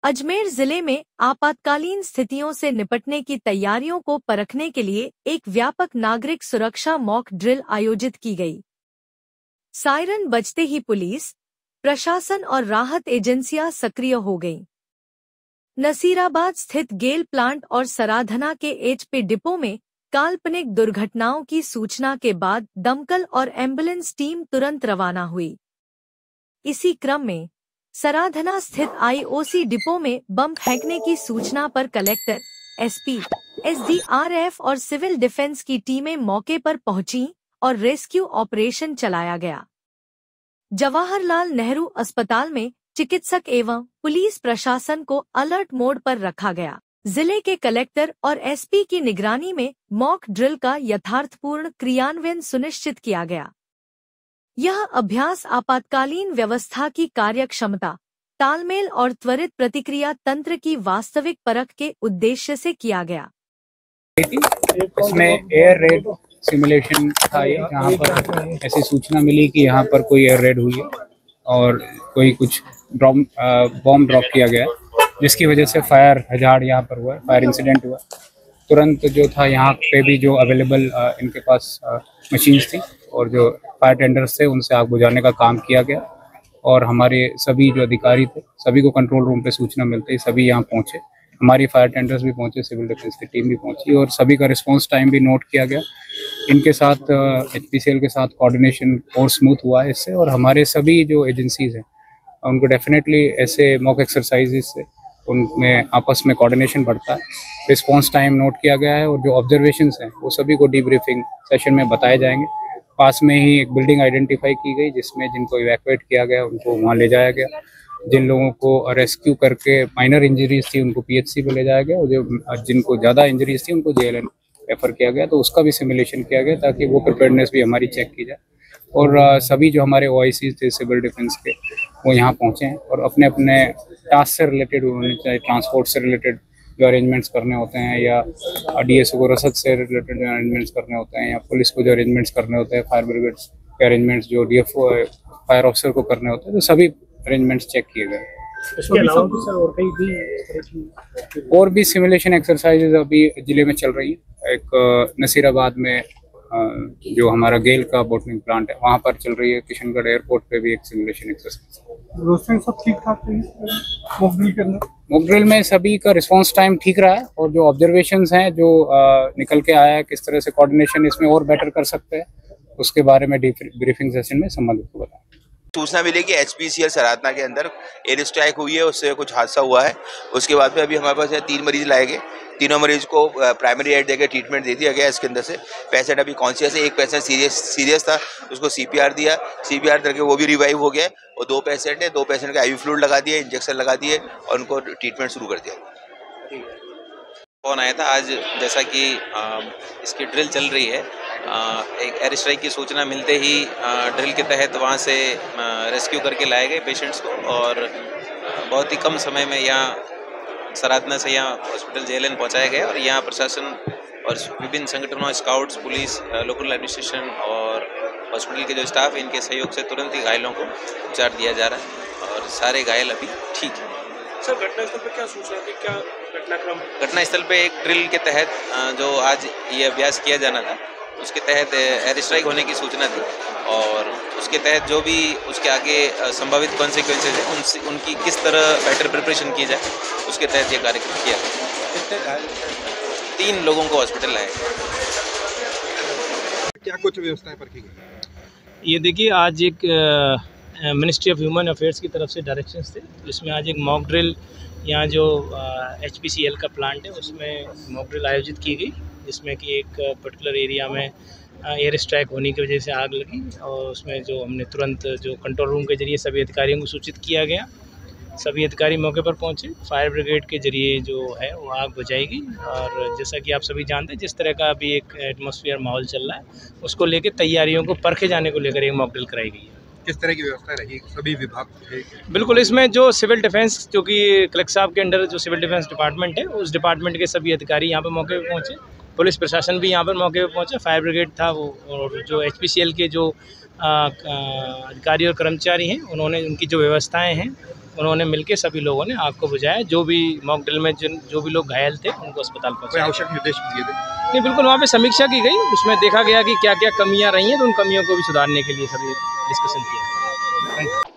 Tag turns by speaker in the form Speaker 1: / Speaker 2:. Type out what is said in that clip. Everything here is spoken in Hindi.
Speaker 1: अजमेर जिले में आपातकालीन स्थितियों से निपटने की तैयारियों को परखने के लिए एक व्यापक नागरिक सुरक्षा मॉक ड्रिल आयोजित की गई। सायरन बजते ही पुलिस, प्रशासन और राहत एजेंसियां सक्रिय हो गईं। नसीराबाद स्थित गेल प्लांट और सराधना के एचपी डिपो में काल्पनिक दुर्घटनाओं की सूचना के बाद दमकल और एम्बुलेंस टीम तुरंत रवाना हुई। इसी क्रम में सराधना स्थित आईओसी डिपो में बम फेंकने की सूचना पर कलेक्टर, एसपी, एसडीआरएफ और सिविल डिफेंस की टीमें मौके पर पहुंची और रेस्क्यू ऑपरेशन चलाया गया। जवाहरलाल नेहरू अस्पताल में चिकित्सक एवं पुलिस प्रशासन को अलर्ट मोड पर रखा गया। जिले के कलेक्टर और एसपी की निगरानी में मॉक ड्रिल का यथार्थपूर्ण क्रियान्वयन सुनिश्चित किया गया। यह अभ्यास आपातकालीन व्यवस्था की कार्यक्षमता, तालमेल और त्वरित प्रतिक्रिया तंत्र की वास्तविक परख के उद्देश्य से किया गया।
Speaker 2: इसमें एयर रेड सिमुलेशन था, जहाँ पर ऐसी सूचना मिली कि यहाँ पर कोई एयर रेड हुई है और कोई कुछ बॉम्ब ड्रॉप किया गया, जिसकी वजह से फायर हजार्ड यहाँ पर हुआ, फायर इंसिडेंट हुआ। तुरंत जो था यहाँ पे भी जो अवेलेबल इनके पास मशीन्स थी और जो फायर टेंडर्स थे उनसे आग बुझाने का काम किया गया और हमारे सभी जो अधिकारी थे सभी को कंट्रोल रूम पे सूचना मिलते ही सभी यहाँ पहुँचे। हमारी फायर टेंडर्स भी पहुँचे, सिविल डिफेंस की टीम भी पहुँची और सभी का रिस्पांस टाइम भी नोट किया गया। इनके साथ एचपीसीएल के साथ कोऑर्डिनेशन और स्मूथ हुआ है इससे, और हमारे सभी जो एजेंसीज हैं उनको डेफिनेटली ऐसे मॉक एक्सरसाइजेज से उनमें आपस में कोऑर्डिनेशन बढ़ता है। रिस्पांस टाइम नोट किया गया है और जो ऑब्जर्वेशंस हैं वो सभी को डीब्रीफिंग सेशन में बताए जाएंगे। पास में ही एक बिल्डिंग आइडेंटिफाई की गई जिसमें जिनको इवैक्यूएट किया गया उनको वहाँ ले जाया गया। जिन लोगों को रेस्क्यू करके माइनर इंजरीज थी उनको पीएचसी पे ले जाया गया और जो जिनको ज़्यादा इंजरीज थी उनको जेएलएन रेफर किया गया। तो उसका भी सिमुलेशन किया गया ताकि वो प्रिपेयर्डनेस भी हमारी चेक की जाए। और सभी जो हमारे ओआईसी थे सिविल डिफेंस के वो यहाँ पहुँचे हैं और अपने अपने टास्क से रिलेटेड, उन्होंने चाहे ट्रांसपोर्ट से रिलेटेड जो अरेंजमेंट्स करने होते हैं या डीएसओ को रसद से रिलेटेड जो अरेंजमेंट्स करने होते हैं या पुलिस को जो अरेंजमेंट्स करने होते हैं, फायर ब्रिगेड के अरेंजमेंट्स जो डीएफओ फायर ऑफिसर को करने होते हैं, तो सभी अरेंजमेंट्स चेक किए गए।
Speaker 3: इसके अलावा भी सर
Speaker 2: और भी सिमुलेशन एक्सरसाइजेज अभी जिले में चल रही है। एक नसीराबाद में जो हमारा गेल का बोटनिंग प्लांट है वहाँ पर चल रही है। किशनगढ़ एयरपोर्ट पे भी एक सिमुलेशन एक्सरसाइज।
Speaker 3: सब ठीक ठाक
Speaker 2: मॉक ड्रिल में सभी का रिस्पांस टाइम ठीक रहा है और जो ऑब्जर्वेशंस हैं जो निकल के आया है किस तरह से कोऑर्डिनेशन इसमें और बेटर कर सकते हैं उसके बारे में ब्रीफिंग सेशन में संबंधित को बताया।
Speaker 4: सूचना मिली कि एचपीसीएल सराधना के अंदर एयर स्ट्राइक हुई है, उससे कुछ हादसा हुआ है। उसके बाद में अभी हमारे पास 3 मरीज लाए गए। तीनों मरीज को प्राइमरी एड देकर ट्रीटमेंट दे दिया गया। इसके अंदर से पेशेंट अभी कॉन्शियस है, एक पेशेंट सीरियस था, उसको सीपीआर दिया, सीपीआर करके वो भी रिवाइव हो गया और 2 पेशेंट है, 2 पेशेंट का आईवी फ्लूइड लगा दिया, इंजेक्शन लगा दिए और उनको ट्रीटमेंट शुरू कर दिया।
Speaker 5: फोन आया था आज, जैसा कि इसकी ड्रिल चल रही है, एक एयर स्ट्राइक की सूचना मिलते ही ड्रिल के तहत वहाँ से रेस्क्यू करके लाए गए पेशेंट्स को और बहुत ही कम समय में यहाँ सराधना से यहाँ हॉस्पिटल जेएलएन पहुँचाया गया और यहाँ प्रशासन और विभिन्न संगठनों, स्काउट्स, पुलिस, लोकल एडमिनिस्ट्रेशन और हॉस्पिटल के जो स्टाफ है इनके सहयोग से तुरंत ही घायलों को उपचार दिया जा रहा है और सारे घायल अभी ठीक है।
Speaker 3: सर घटनास्थल पर क्या सूचना थी, क्या घटनाक्रम?
Speaker 5: घटनास्थल पे एक ड्रिल के तहत जो आज ये अभ्यास किया जाना था उसके तहत एयर स्ट्राइक होने की सूचना थी और उसके तहत जो भी उसके आगे संभावित कॉन्सिक्वेंसेज है उनकी किस तरह बेटर प्रिपरेशन की जाए उसके तहत ये कार्यक्रम किया।
Speaker 3: कितने घायल?
Speaker 5: 3 लोगों को हॉस्पिटल लाए।
Speaker 3: क्या कुछ व्यवस्थाएं पर की गई?
Speaker 6: ये देखिए, आज एक मिनिस्ट्री ऑफ ह्यूमन अफेयर्स की तरफ से डायरेक्शंस थे, इसमें आज एक मॉक ड्रिल यहाँ जो एचपीसीएल का प्लांट है उसमें मॉक ड्रिल आयोजित की गई, जिसमें कि एक पर्टिकुलर एरिया में एयर स्ट्राइक होने की वजह से आग लगी और उसमें जो हमने तुरंत जो कंट्रोल रूम के जरिए सभी अधिकारियों को सूचित किया गया। सभी अधिकारी मौके पर पहुंचे, फायर ब्रिगेड के जरिए जो है वो आग बुझाएगी और जैसा कि आप सभी जानते हैं जिस तरह का अभी एक एटमॉस्फेयर माहौल चल रहा है उसको लेकर तैयारियों को परखे जाने को लेकर एक मॉक ड्रिल कराई गई है।
Speaker 3: किस तरह की व्यवस्था रही सभी विभाग?
Speaker 6: बिल्कुल, इसमें जो सिविल डिफेंस, जो कि कलेक्टर साहब के अंडर जो सिविल डिफेंस डिपार्टमेंट है उस डिपार्टमेंट के सभी अधिकारी यहाँ पर मौके पर पहुँचे, पुलिस प्रशासन भी यहाँ पर मौके पर पहुँचे, फायर ब्रिगेड था वो, और जो एचपीसीएल के जो अधिकारी और कर्मचारी हैं उन्होंने उनकी जो व्यवस्थाएं हैं उन्होंने मिलकर सभी लोगों ने आग को बुझाया। जो भी मॉक ड्रिल में जो भी लोग घायल थे उनको अस्पताल
Speaker 3: कोई
Speaker 6: पहुंचाया।
Speaker 3: आवश्यक निर्देश दिए थे?
Speaker 6: नहीं, बिल्कुल वहाँ पे समीक्षा की गई, उसमें देखा गया कि क्या क्या कमियाँ रही हैं, तो उन कमियों को भी सुधारने के लिए सभी डिस्कशन किया।